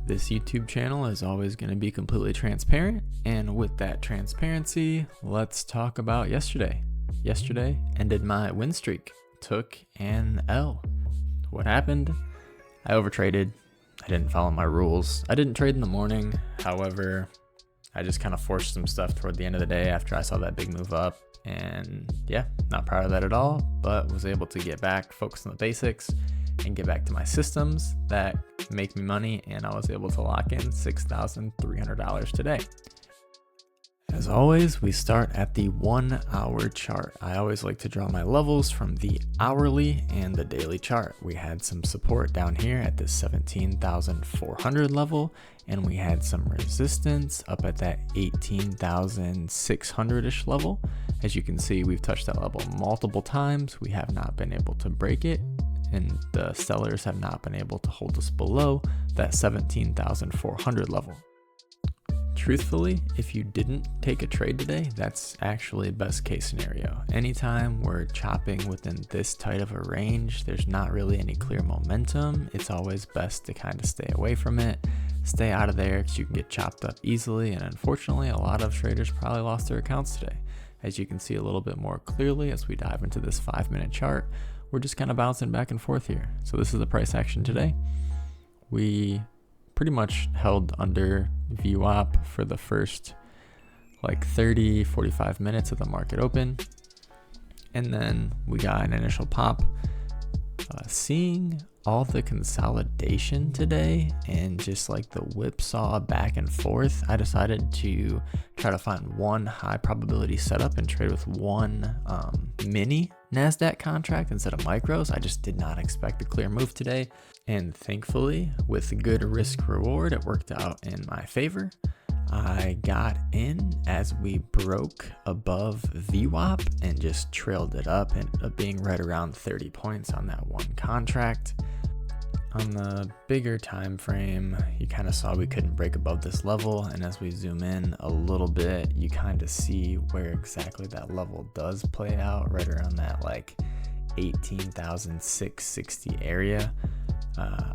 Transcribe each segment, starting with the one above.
This YouTube channel is always going to be completely transparent, and with that transparency, let's talk about yesterday. Yesterday ended my win streak, took an L. What happened? I overtraded. I didn't follow my rules. I didn't trade in the morning. However, I just kind of forced some stuff toward the end of the day after I saw that big move up. And yeah, not proud of that at all, but was able to get back, focus on the basics, and get back to my systems that make me money. And I was able to lock in $6,300 today. As always, we start at the 1 hour chart. I always like to draw my levels from the hourly and the daily chart. We had some support down here at the 17,400 level, and we had some resistance up at that 18,600-ish level. As you can see, we've touched that level multiple times. We have not been able to break it, and the sellers have not been able to hold us below that 17,400 level. Truthfully, if you didn't take a trade today, that's actually best case scenario. Anytime we're chopping within this tight of a range, there's not really any clear momentum. It's always best to kind of stay away from it, stay out of there, because you can get chopped up easily. And unfortunately, a lot of traders probably lost their accounts today. As you can see a little bit more clearly as we dive into this 5-minute chart, we're just kind of bouncing back and forth here. So this is the price action today. We pretty much held under VWAP for the first like 30-45 minutes of the market open, and then we got an initial pop. Seeing all the consolidation today and just like the whipsaw back and forth, I decided to try to find one high probability setup and trade with one mini NASDAQ contract instead of micros. I just did not expect a clear move today, and thankfully with good risk reward, it worked out in my favor. I got in as we broke above VWAP and just trailed it up, and ended up being right around 30 points on that one contract. On the bigger time frame, you kind of saw we couldn't break above this level, and as we zoom in a little bit, you kind of see where exactly that level does play out, right around that like 18,660 area.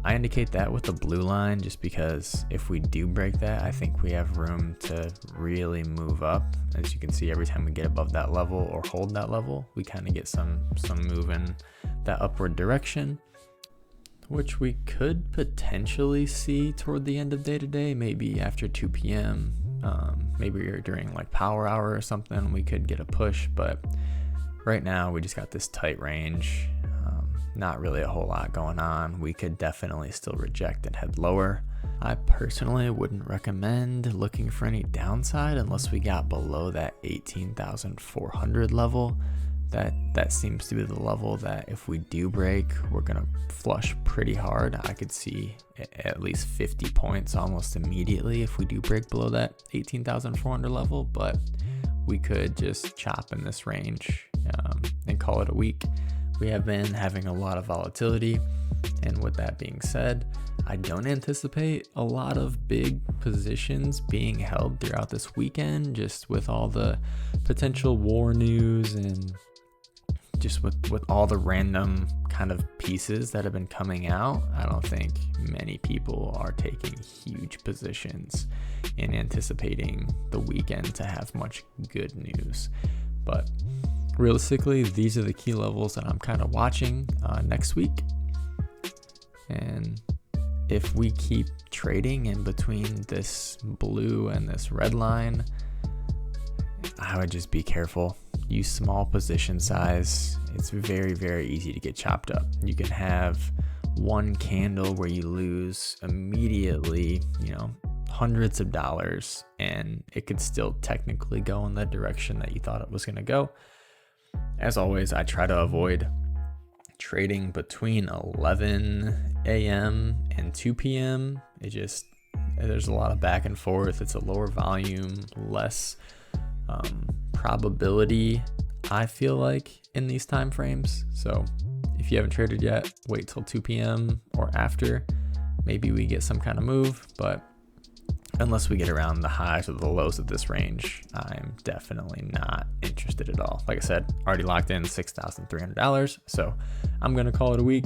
I indicate that with the blue line just because if we do break that, I think we have room to really move up. As you can see, every time we get above that level or hold that level, we kind of get some move in that upward direction, which we could potentially see toward the end of day today, maybe after 2 p.m. Maybe during like power hour or something, we could get a push, but right now we just got this tight range. Not really a whole lot going on. We could definitely still reject and head lower. I personally wouldn't recommend looking for any downside unless we got below that 18,400 level. That seems to be the level that if we do break, we're gonna flush pretty hard. I could see at least 50 points almost immediately if we do break below that 18,400 level, but we could just chop in this range and call it a week. We have been having a lot of volatility, and with that being said, I don't anticipate a lot of big positions being held throughout this weekend, just with all the potential war news and just with all the random kind of pieces that have been coming out. I don't think many people are taking huge positions and anticipating the weekend to have much good news. But realistically, these are the key levels that I'm kind of watching next week. And if we keep trading in between this blue and this red line, I would just be careful. Use small position size. It's very, very easy to get chopped up. You can have one candle where you lose immediately, hundreds of dollars, and it could still technically go in the direction that you thought it was going to go. As always, I try to avoid trading between 11 a.m. and 2 p.m. There's a lot of back and forth. It's a lower volume, less probability, I feel like, in these time frames. So if you haven't traded yet, wait till 2 p.m. or after. Maybe we get some kind of move, but unless we get around the highs or the lows of this range, I'm definitely not interested at all. Like I said, already locked in $6,300, so I'm going to call it a week.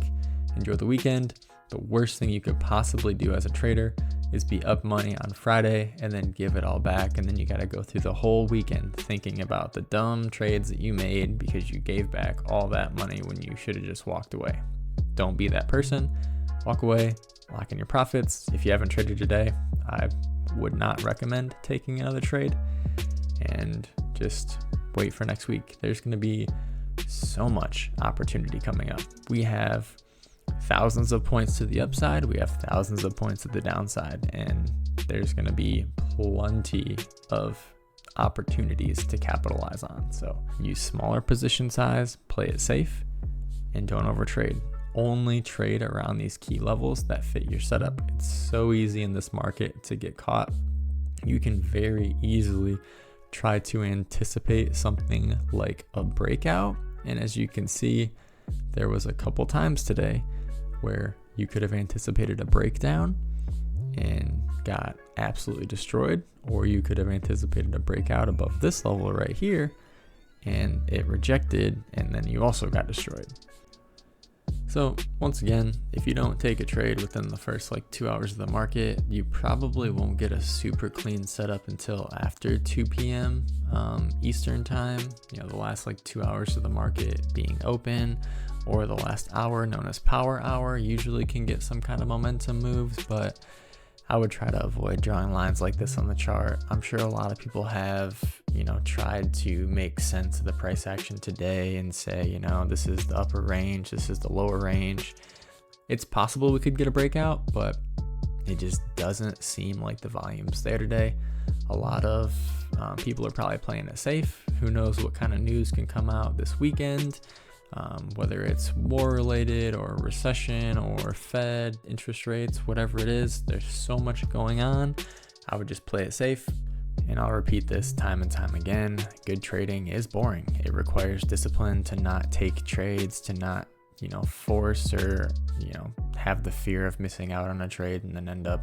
Enjoy the weekend. The worst thing you could possibly do as a trader is be up money on Friday and then give it all back. And then you got to go through the whole weekend thinking about the dumb trades that you made because you gave back all that money when you should have just walked away. Don't be that person. Walk away, lock in your profits. If you haven't traded today, I would not recommend taking another trade, and just wait for next week. There's going to be so much opportunity coming up. We have thousands of points to the upside. We have thousands of points to the downside, and there's going to be plenty of opportunities to capitalize on. So use smaller position size, play it safe, and don't overtrade. Only trade around these key levels that fit your setup. It's so easy in this market to get caught. You can very easily try to anticipate something like a breakout. And as you can see, there was a couple times today where you could have anticipated a breakdown and got absolutely destroyed, or you could have anticipated a breakout above this level right here and it rejected, and then you also got destroyed. So once again, if you don't take a trade within the first 2 hours of the market, you probably won't get a super clean setup until after 2 p.m. Eastern time. The last 2 hours of the market being open, or the last hour known as power hour, usually can get some kind of momentum moves, but I would try to avoid drawing lines like this on the chart. I'm sure a lot of people have, tried to make sense of the price action today and say, this is the upper range, this is the lower range. It's possible we could get a breakout, but it just doesn't seem like the volume's there today. A lot of people are probably playing it safe. Who knows what kind of news can come out this weekend, whether it's war related or recession or Fed interest rates, whatever it is. There's so much going on. I would just play it safe. And I'll repeat this time and time again. Good trading is boring. It requires discipline to not take trades, to not, force or, have the fear of missing out on a trade and then end up,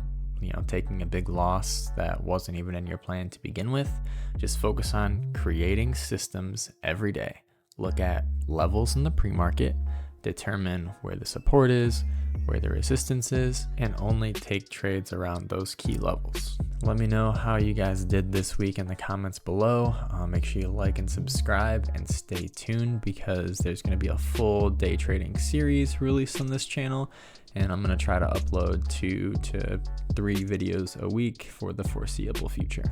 taking a big loss that wasn't even in your plan to begin with. Just focus on creating systems every day. Look at levels in the pre-market, determine where the support is, where the resistance is, and only take trades around those key levels. Let me know how you guys did this week in the comments below. Make sure you like and subscribe and stay tuned, because there's going to be a full day trading series released on this channel, and I'm going to try to upload 2 to 3 videos a week for the foreseeable future.